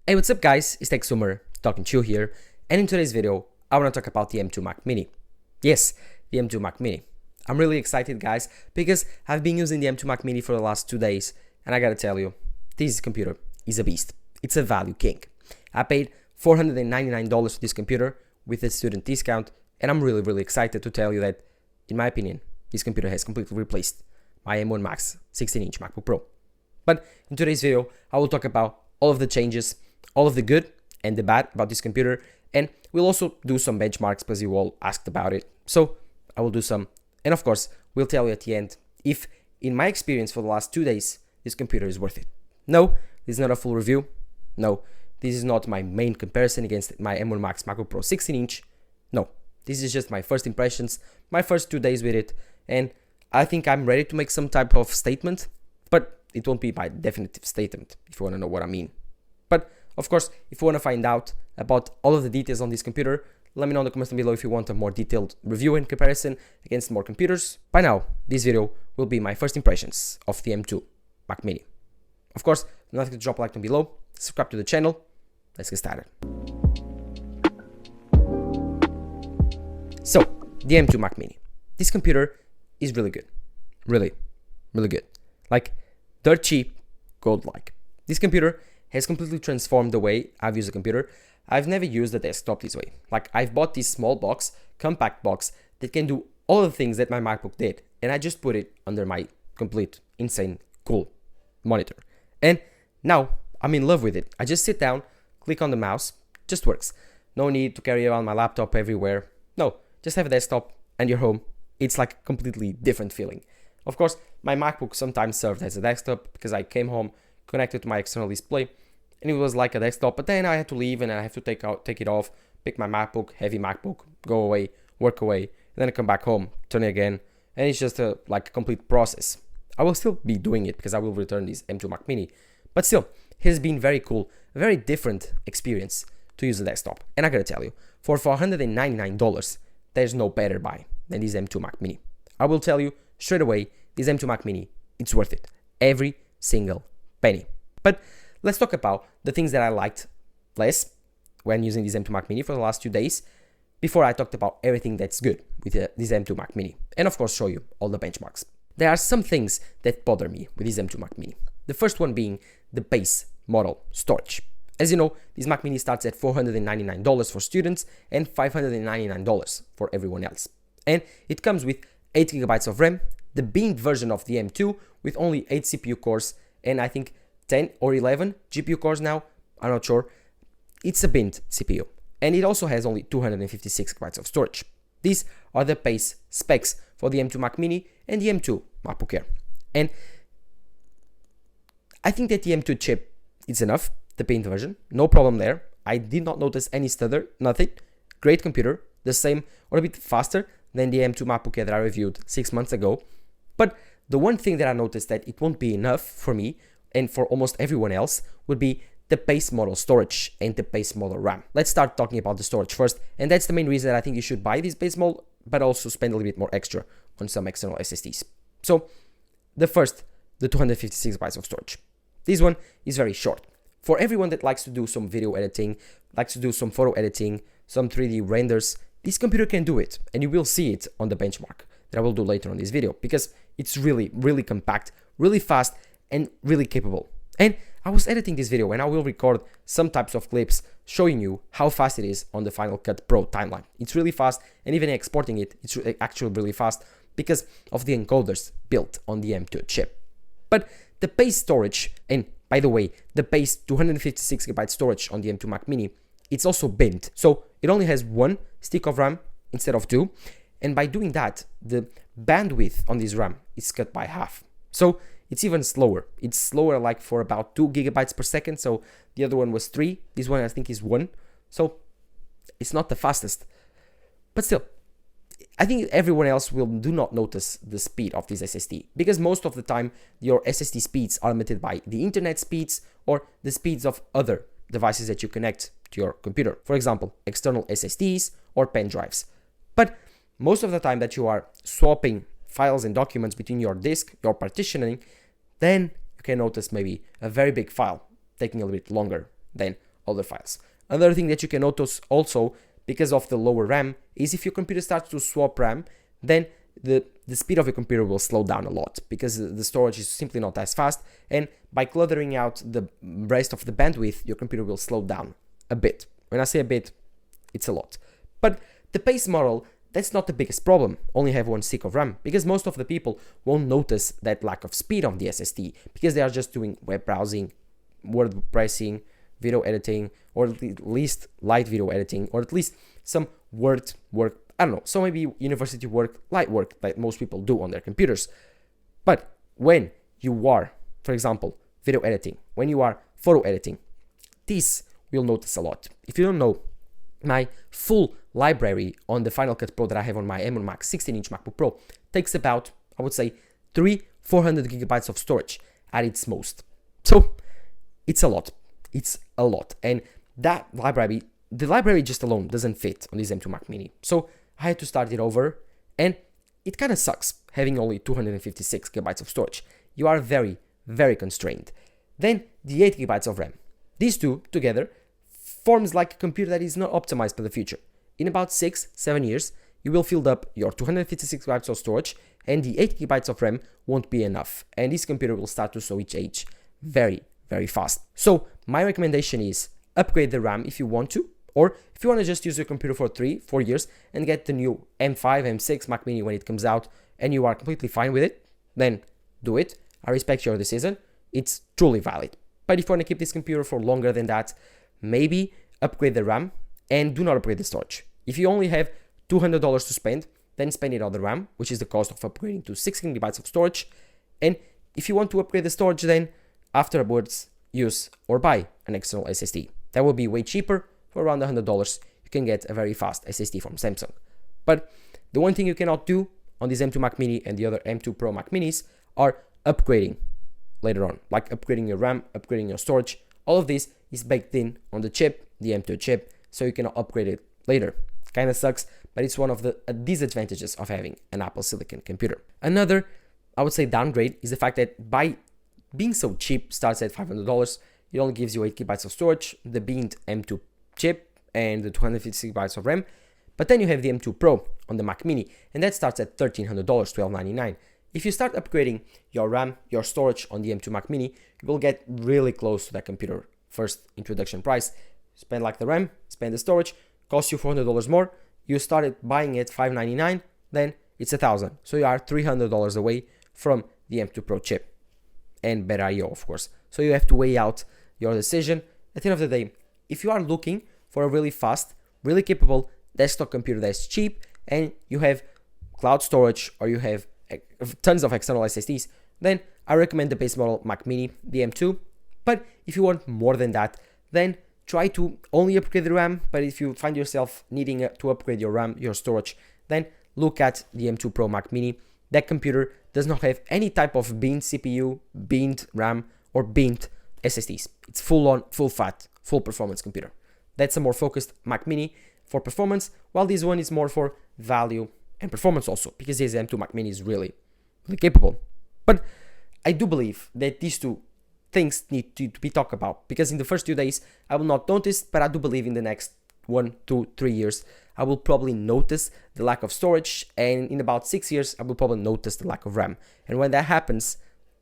Hey, what's up guys, it's Tech Summer talking to you here, and in today's video I want to talk about the M2 Mac Mini. Yes, the M2 Mac Mini. I'm really excited guys because I've been using the M2 Mac Mini for the last 2 days, and I gotta tell you, this computer is a beast. It's a value king. I paid $499 for this computer with a student discount, and I'm really excited to tell you that, in my opinion, this computer has completely replaced my M1 Max 16-inch MacBook Pro. But in today's video, I will talk about all of the changes, all of the good and the bad about this computer, and we'll also do some benchmarks because you all asked about it. So I will do some, and of course, we'll tell you at the end if, in my experience for the last 2 days, this computer is worth it. No, this is not a full review. No, this is not my main comparison against my M1 Max MacBook Pro 16-inch. No, this is just my first impressions, my first 2 days with it, and I think I'm ready to make some type of statement, but it won't be my definitive statement, if you want to know what I mean. But of course, if you want to find out about all of the details on this computer, let me know in the comments below if you want a more detailed review and comparison against more computers. By now, this video will be my first impressions of the M2 Mac Mini. Of course, don't forget to drop a like down below, subscribe to the channel. Let's get started. So, the M2 Mac Mini. This computer is really good. Really good. Like, dirt cheap, gold-like. This computer has completely transformed the way I've used a computer. I've never used a desktop this way. Like, I've bought this small box, compact box, that can do all the things that my MacBook did, and I just put it under my complete, insane, cool monitor. And now, I'm in love with it. I just sit down, click on the mouse, just works. No need to carry around my laptop everywhere. No, just have a desktop and you're home. It's like a completely different feeling. Of course, my MacBook sometimes served as a desktop because I came home, connected to my external display, and it was like a desktop, but then I had to leave and I have to take it off, pick my MacBook, heavy MacBook, go away, work away, and then I come back home, turn it again, and it's just like a complete process. I will still be doing it because I will return this M2 Mac Mini, but still, it has been very cool, a very different experience to use a desktop. And I gotta tell you, for $499, there's no better buy than this M2 Mac Mini. I will tell you straight away, this M2 Mac Mini, it's worth it. Every single penny. But let's talk about the things that I liked less when using this M2 Mac Mini for the last 2 days, before I talked about everything that's good with this M2 Mac Mini, and of course show you all the benchmarks. There are some things that bother me with this M2 Mac Mini. The first one being the base model storage. As you know, this Mac Mini starts at $499 for students and $599 for everyone else. And it comes with 8GB of RAM, the binned version of the M2 with only 8 CPU cores, and I think 10 or 11 GPU cores now, I'm not sure. It's a binned CPU, and it also has only 256GB of storage. These are the base specs for the M2 Mac Mini and the M2 MacBook Air. And I think that the M2 chip is enough, the binned version, no problem there. I did not notice any stutter, nothing. Great computer, the same or a bit faster than the M2 MacBook Air that I reviewed 6 months ago. But the one thing that I noticed that it won't be enough for me and for almost everyone else would be the base model storage and the base model RAM. Let's start talking about the storage first, and that's the main reason that I think you should buy this base model, but also spend a little bit more extra on some external SSDs. So the 256GB of storage. This one is very short. For everyone that likes to do some video editing, likes to do some photo editing, some 3D renders, this computer can do it, and you will see it on the benchmark that I will do later on this video, because it's really compact, really fast, and really capable. And I was editing this video, and I will record some types of clips showing you how fast it is on the Final Cut Pro timeline. It's really fast, and even exporting it, it's actually really fast because of the encoders built on the M2 chip. But the base storage, and by the way, the base 256GB storage on the M2 Mac Mini, it's also binned. So it only has 1 stick of RAM instead of 2. And by doing that, the bandwidth on this RAM is cut by half. So it's even slower. It's slower like for about 2GB per second. So the other one was 3. This one I think is 1. So it's not the fastest. But still, I think everyone else do not notice the speed of this SSD, because most of the time your SSD speeds are limited by the internet speeds or the speeds of other devices that you connect to your computer. For example, external SSDs or pen drives. But most of the time that you are swapping files and documents between your disk, your partitioning, then you can notice maybe a very big file taking a little bit longer than other files. Another thing that you can notice also because of the lower RAM is if your computer starts to swap RAM, then the speed of your computer will slow down a lot because the storage is simply not as fast, and by cluttering out the rest of the bandwidth, your computer will slow down a bit. When I say a bit, it's a lot. But the base model, that's not the biggest problem, only have 1 stick of RAM, because most of the people won't notice that lack of speed of the SSD because they are just doing web browsing, word pressing, video editing, or at least light video editing, or at least some word work, I don't know, so maybe university work, light work that most people do on their computers. But when you are, for example, video editing, when you are photo editing, this will notice a lot. If you don't know, my full library on the Final Cut Pro that I have on my M1 Max 16-inch MacBook Pro takes about, I would say, 400 gigabytes of storage at its most. So it's a lot. It's a lot. And that library, the library just alone doesn't fit on this M2 Mac Mini. So I had to start it over, and it kind of sucks having only 256 gigabytes of storage. You are very, very constrained. Then the 8 gigabytes of RAM. These two together forms like a computer that is not optimized for the future. In about 6-7 years, you will fill up your 256 gigabytes of storage, and the 8 gigabytes of RAM won't be enough, and this computer will start to show its age very, very fast. So my recommendation is upgrade the RAM if you want to, or if you want to just use your computer for 3-4 years and get the new M5, M6 Mac Mini when it comes out, and you are completely fine with it, then do it. I respect your decision. It's truly valid. But if you want to keep this computer for longer than that, maybe upgrade the RAM and do not upgrade the storage. If you only have $200 to spend, then spend it on the RAM, which is the cost of upgrading to 16 gigabytes of storage. And if you want to upgrade the storage, then afterwards use or buy an external SSD. That will be way cheaper. For around $100, you can get a very fast SSD from Samsung. But the one thing you cannot do on this M2 Mac Mini and the other M2 Pro Mac Minis are upgrading later on, like upgrading your RAM, upgrading your storage. All of this is baked in on the chip, the M2 chip, so you cannot upgrade it later. Kind of sucks, but it's one of the disadvantages of having an Apple Silicon computer. Another, I would say, downgrade is the fact that by being so cheap, starts at $500, it only gives you 8 gigabytes of storage, the Beamed M2 chip, and the 256 gigabytes of RAM. But then you have the M2 Pro on the Mac Mini, and that starts at $1,300, $1,299. If you start upgrading your RAM, your storage on the M2 Mac Mini, you will get really close to that computer first introduction price. Spend like the RAM, spend the storage, costs you $400 more. You started buying it $599, then it's $1,000. So you are $300 away from the M2 Pro chip and better I/O, of course. So you have to weigh out your decision. At the end of the day, if you are looking for a really fast, really capable desktop computer that's cheap, and you have cloud storage or you have tons of external SSDs, then I recommend the base model Mac Mini, the M2. But if you want more than that, then try to only upgrade the RAM. But if you find yourself needing to upgrade your RAM, your storage, then look at the M2 Pro Mac Mini. That computer does not have any type of Beamed CPU, Beamed RAM, or Beamed SSDs. It's full on, full fat, full performance computer. That's a more focused Mac Mini for performance, while this one is more for value and performance also, because this M2 Mac Mini is really, really capable. But I do believe that these two things need to be talked about, because in the first 2 days, I will not notice, but I do believe in the next 1, 2, 3 years, I will probably notice the lack of storage, and in about 6 years, I will probably notice the lack of RAM. And when that happens,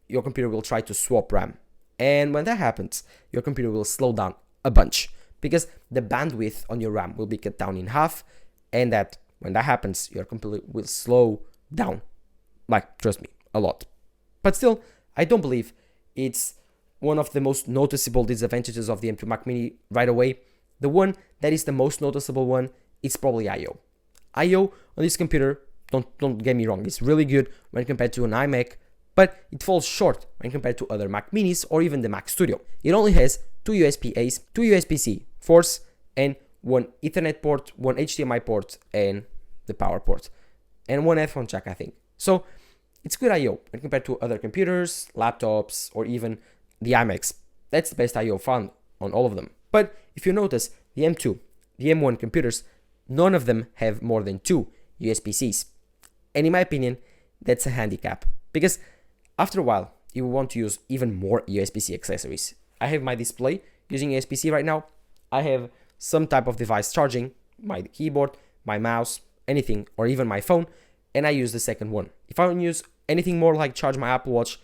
your computer will try to swap RAM. And when that happens, your computer will slow down a bunch, because the bandwidth on your RAM will be cut down in half, and that when that happens, your computer will slow down, like, trust me, a lot. But still, I don't believe it's one of the most noticeable disadvantages of the M2 Mac Mini right away. The one that is the most noticeable one is probably I/O. I/O on this computer, don't get me wrong, it's really good when compared to an iMac, but it falls short when compared to other Mac Minis or even the Mac Studio. It only has 2 USB-A's, 2 USB-C ports, and 1 Ethernet port, 1 HDMI port, and the power port, and 1 headphone jack, I think. So it's good I/O when compared to other computers, laptops, or even the iMacs. That's the best I/O found on all of them. But if you notice, the M2, the M1 computers, none of them have more than 2 USB-Cs. And in my opinion, that's a handicap, because after a while, you will want to use even more USB-C accessories. I have my display using USB-C right now, I have some type of device charging, my keyboard, my mouse, anything, or even my phone, and I use the second one. If I want to use anything more like charge my Apple Watch,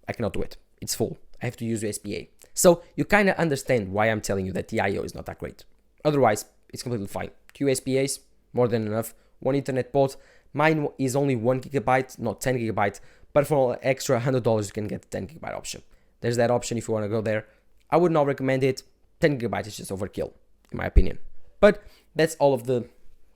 I cannot do it. It's full. I have to use USB-A. So you kind of understand why I'm telling you that the I/O is not that great. Otherwise, it's completely fine. Two USB-As, more than enough. One Ethernet port. Mine is only 1 gigabyte, not 10 gigabyte, but for an extra $100, you can get the 10 gigabyte option. There's that option if you want to go there. I would not recommend it. 10 gigabyte is just overkill, in my opinion. But that's all of the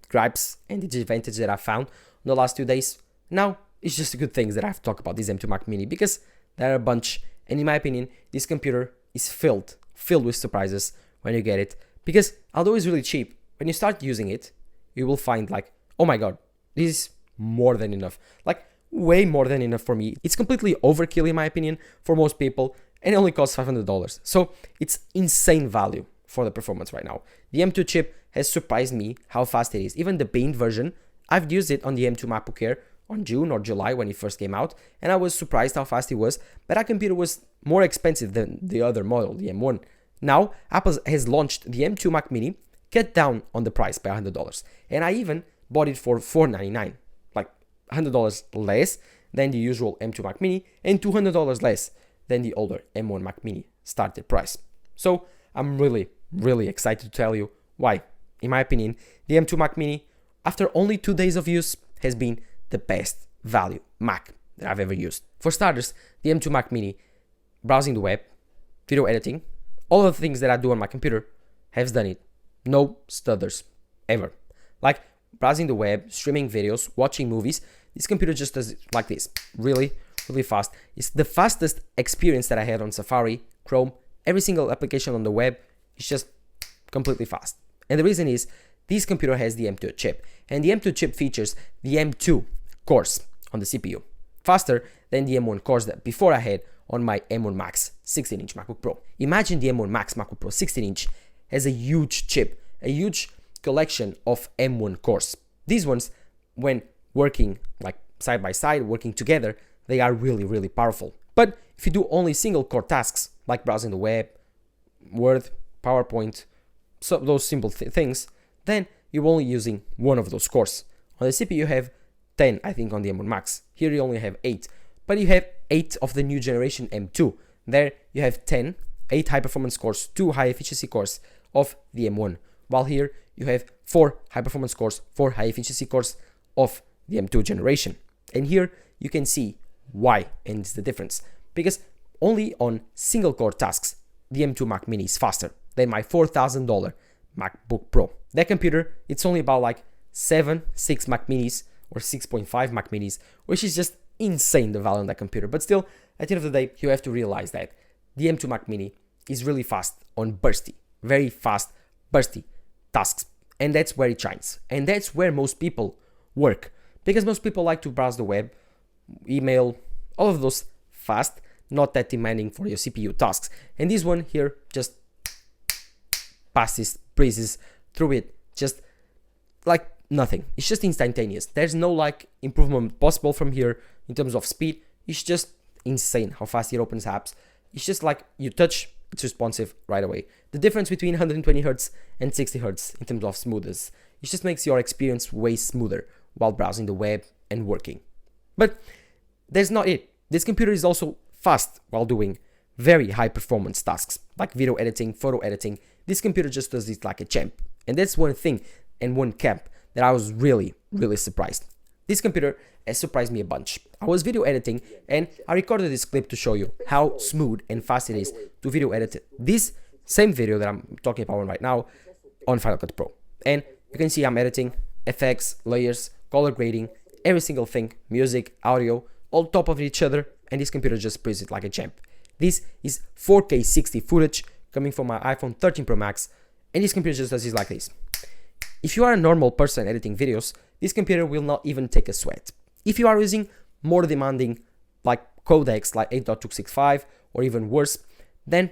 gripes and disadvantages that I found in the last 2 days. Now, it's just the good things that I have to talk about this M2 Mac Mini, because there are a bunch, and in my opinion, this computer is filled with surprises when you get it, because although it's really cheap, when you start using it, you will find like, oh my god, this is more than enough, like way more than enough for me. It's completely overkill in my opinion for most people, and it only costs $500. So it's insane value for the performance right now. The M2 chip has surprised me how fast it is. Even the paint version, I've used it on the M2 MacBook Air on June or July when it first came out, and I was surprised how fast it was, but that computer was more expensive than the other model, the M1. Now, Apple has launched the M2 Mac Mini, cut down on the price by $100, and I even bought it for $499, like $100 less than the usual M2 Mac Mini, and $200 less than the older M1 Mac Mini started price. So I'm really excited to tell you why, in my opinion, the M2 Mac Mini, after only 2 days of use, has been the best value Mac that I've ever used. For starters, the M2 Mac Mini, browsing the web, video editing, all of the things that I do on my computer, has done it. No stutters, ever. Like browsing the web, streaming videos, watching movies, this computer just does it like this, really fast. It's the fastest experience that I had on Safari, Chrome, every single application on the web is just completely fast. And the reason is, this computer has the M2 chip, and the M2 chip features the M2 cores on the CPU, faster than the M1 cores that before I had on my M1 Max 16-inch MacBook Pro. Imagine the M1 Max MacBook Pro 16-inch has a huge chip, a huge collection of M1 cores. These ones, when working like side by side, working together, they are really powerful. But if you do only single core tasks like browsing the web, Word, PowerPoint, so those simple things, then you're only using one of those cores. On the CPU you have 10, I think, on the M1 Max. Here you only have 8, but you have 8 of the new generation M2. There you have 8 high performance cores, 2 high efficiency cores of the M1, while here you have 4 high performance cores, 4 high efficiency cores of the M2 generation. And here you can see why, and it's the difference, because only on single core tasks the M2 Mac Mini is faster than my $4,000 MacBook Pro. That computer, it's only about like 6 Mac Minis or 6.5 Mac Minis, which is just insane, the value on that computer. But still, at the end of the day, you have to realize that the M2 Mac Mini is really fast on bursty, very fast bursty tasks, and that's where it shines, and that's where most people work, because most people like to browse the web, email, all of those fast, not that demanding for your CPU tasks. And this one here just passes, breezes through it, just like nothing. It's just instantaneous. There's no like improvement possible from here in terms of speed. It's just insane how fast it opens apps. It's just like you touch, it's responsive right away. The difference between 120 Hz and 60 Hz in terms of smoothness, it just makes your experience way smoother while browsing the web and working. But that's not it. This computer is also fast while doing very high performance tasks like video editing, photo editing. This computer just does it like a champ. And that's one thing and one camp that I was really surprised. This computer has surprised me a bunch. I was video editing and I recorded this clip to show you how smooth and fast it is to video edit this same video that I'm talking about right now on Final Cut Pro. And you can see I'm editing effects, layers, color grading, every single thing, music, audio, all top of each other, and this computer just plays it like a champ. This is 4K 60 footage coming from my iPhone 13 Pro Max, and this computer just does it like this. If you are a normal person editing videos, this computer will not even take a sweat. If you are using more demanding like codecs like 8.265 or even worse, then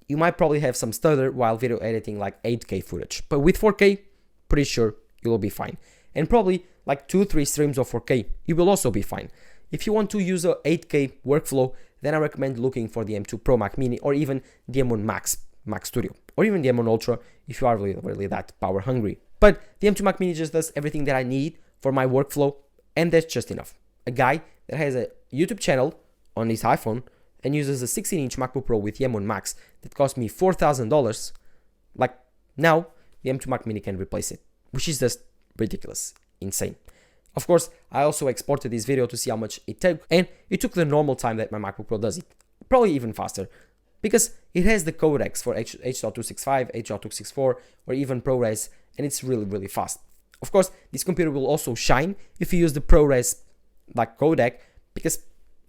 you might probably have some stutter while video editing like 8K footage. But with 4K, pretty sure you will be fine. And probably like 2-3 streams of 4K, you will also be fine. If you want to use a 8K workflow, then I recommend looking for the M2 Pro Mac Mini or even the M1 Max Mac Studio. or even the M1 Ultra if you are really that power hungry. But the M2 Mac Mini just does everything that I need for my workflow, and that's just enough. A guy that has a YouTube channel on his iPhone and uses a 16-inch MacBook Pro with the M1 Max that cost me $4,000, like now the M2 Mac Mini can replace it, which is just ridiculous, insane. Of course, I also exported this video to see how much it took, and it took the normal time that my MacBook Pro does it, probably even faster, because it has the codecs for H.265, H.264, or even ProRes, and it's really fast. Of course, this computer will also shine if you use the ProRes like codec, because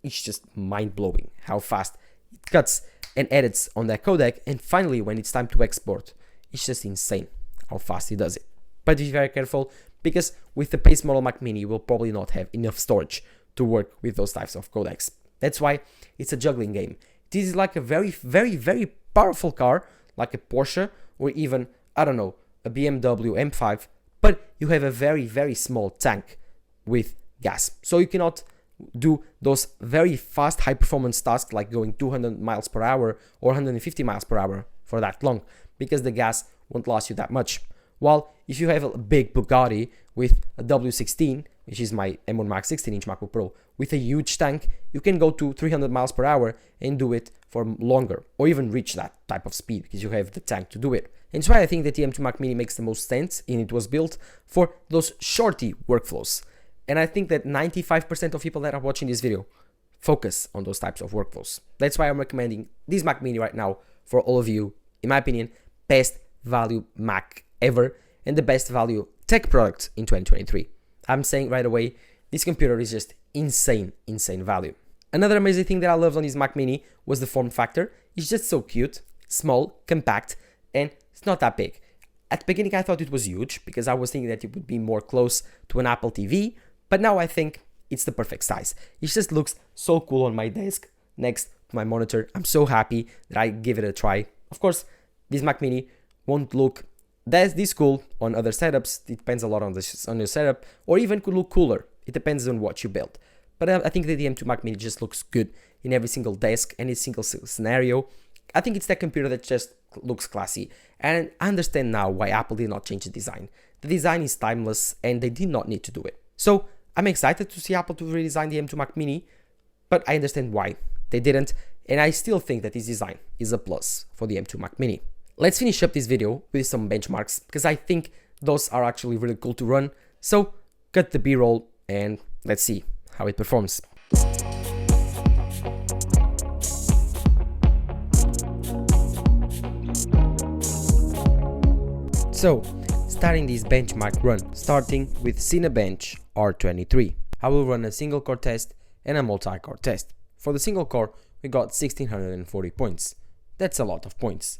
it's just mind-blowing how fast it cuts and edits on that codec, and finally when it's time to export, it's just insane how fast it does it. But be very careful, because with the base model Mac Mini, you will probably not have enough storage to work with those types of codecs. That's why it's a juggling game. This is like a very powerful car, like a Porsche, or even, I don't know, a BMW M5, but you have a very small tank with gas. So you cannot do those very fast high performance tasks like going 200 miles per hour or 150 miles per hour for that long, because the gas won't last you that much. While if you have a big Bugatti with a W16, which is my M1 Max 16-inch MacBook Pro, with a huge tank, you can go to 300 miles per hour and do it for longer, or even reach that type of speed because you have the tank to do it. And that's why I think that the M2 Mac Mini makes the most sense, and it was built for those shorty workflows. And I think that 95% of people that are watching this video focus on those types of workflows. That's why I'm recommending this Mac Mini right now for all of you. In my opinion, best value Mac ever, and the best value tech product in 2023. I'm saying right away, this computer is just insane value. Another amazing thing that I loved on this Mac Mini was the form factor. It's just so cute, small, compact, and it's not that big. At the beginning, I thought it was huge because I was thinking that it would be more close to an Apple TV, but now I think it's the perfect size. It just looks so cool on my desk next to my monitor. I'm so happy that I give it a try. Of course, this Mac Mini won't look this cool on other setups. It depends a lot on your setup, or even could look cooler. It depends on what you build. But I think that the M2 Mac Mini just looks good in every single desk, any single scenario. I think it's that computer that just looks classy. And I understand now why Apple did not change the design. The design is timeless and they did not need to do it. So I'm excited to see Apple to redesign the M2 Mac Mini, but I understand why they didn't. And I still think that this design is a plus for the M2 Mac Mini. Let's finish up this video with some benchmarks, because I think those are actually really cool to run. So cut the B-roll and let's see how it performs. So, starting this benchmark run, starting with Cinebench R23. I will run a single core test and a multi-core test. For the single core, we got 1640 points. That's a lot of points.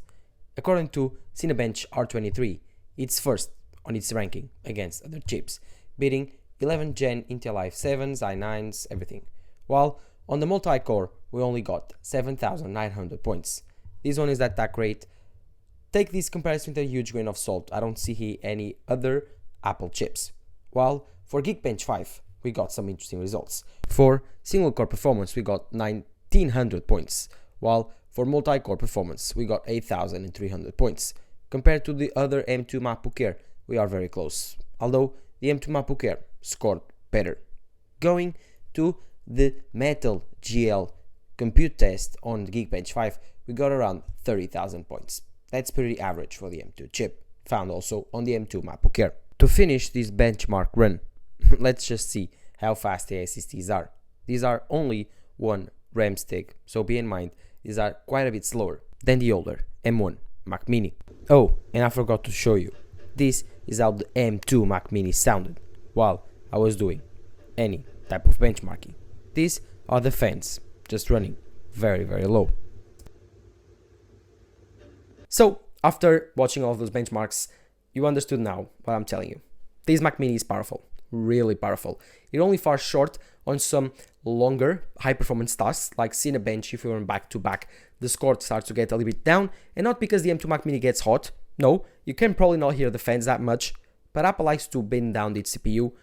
According to Cinebench R23, it's first on its ranking against other chips, beating 11th gen Intel i7s, i9s, everything. While on the multi-core, we only got 7,900 points. This one is not that great. Take this comparison with a huge grain of salt. I don't see here any other Apple chips. While for Geekbench 5, we got some interesting results. For single core performance, we got 1,900 points, while for multi-core performance, we got 8,300 points. Compared to the other M2 MacBook Air, we are very close, although the M2 MacBook Air scored better. Going to the Metal GL compute test on the Geekbench 5, we got around 30,000 points. That's pretty average for the M2 chip, found also on the M2 MacBook Air. To finish this benchmark run, let's just see how fast the SSDs are. These are only 1 RAM stick, so be in mind, these are quite a bit slower than the older M1 Mac Mini. Oh, and I forgot to show you. This is how the M2 Mac Mini sounded while I was doing any type of benchmarking. These are the fans, just running very low. So, after watching all of those benchmarks, you understood now what I'm telling you. This Mac Mini is powerful, really powerful. It only falls short on some longer high performance tasks like Cinebench. If you run back to back, the score starts to get a little bit down, and not because the M2 Mac Mini gets hot. No, you can probably not hear the fans that much, but Apple likes to bend down its CPU.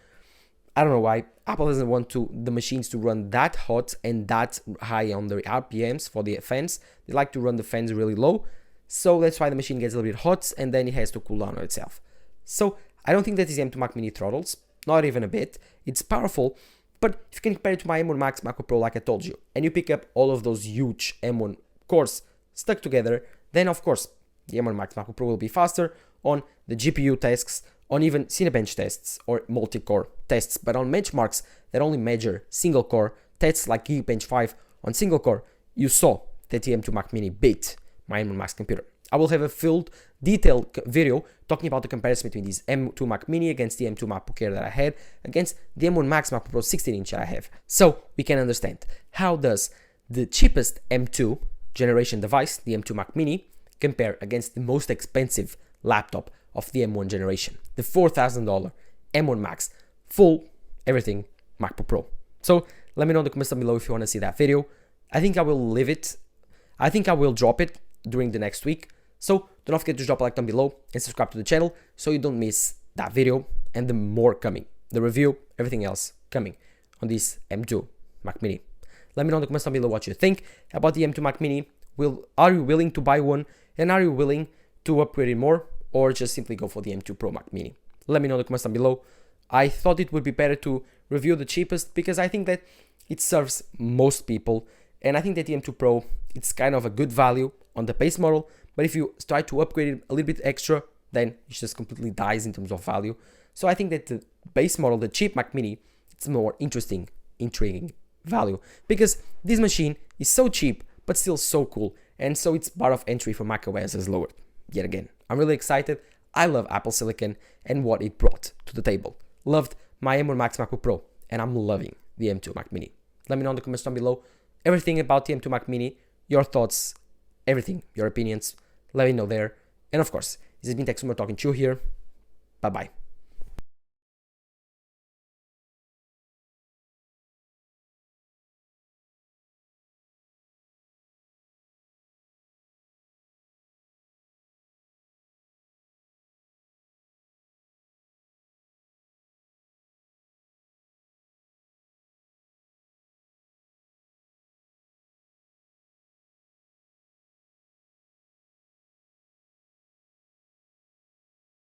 I don't know why. Apple doesn't want the machines to run that hot and that high on the RPMs for the fans. They like to run the fans really low. so that's why the machine gets a little bit hot and then it has to cool down on itself. So I don't think that this M2 Mac Mini throttles, not even a bit. It's powerful, but if you can compare it to my M1 Max MacBook Pro, like I told you, and you pick up all of those huge M1 cores stuck together, then of course the M1 Max MacBook Pro will be faster on the GPU tasks, on even Cinebench tests or multi-core tests, but on benchmarks that only measure single core tests like Geekbench 5 on single core, you saw that the M2 Mac Mini beat my M1 Max computer. I will have a full detailed video talking about the comparison between this M2 Mac Mini against the M2 MacBook Air that I had against the M1 Max MacBook Pro 16-inch that I have. So we can understand how does the cheapest M2 generation device, the M2 Mac Mini, compare against the most expensive laptop of the M1 generation, the $4,000 M1 Max full everything MacBook Pro. So let me know in the comments down below if you want to see that video. I think I will leave it. I think I will drop it during the next week. So don't forget to drop a like down below and subscribe to the channel so you don't miss that video and the more coming, the review, everything else coming on this M2 Mac Mini. Let me know in the comments down below what you think about the M2 Mac Mini. Are you willing to buy one, and are you willing to upgrade it more, or just simply go for the M2 Pro Mac Mini? Let me know in the comments down below. I thought it would be better to review the cheapest because I think that it serves most people, and I think that the M2 Pro, it's kind of a good value on the base model, but if you try to upgrade it a little bit extra, then it just completely dies in terms of value. So I think that the base model, the cheap Mac Mini, it's more interesting, intriguing value, because this machine is so cheap but still so cool, and so its bar of entry for macOS is lowered yet again. I'm really excited. I love Apple Silicon and what it brought to the table. Loved my M1 Max MacBook Pro, and I'm loving the M2 Mac Mini. Let me know in the comments down below everything about the M2 Mac Mini, your thoughts, everything, your opinions. Let me know there. And of course, this has been TechSumer talking to you here. Bye bye.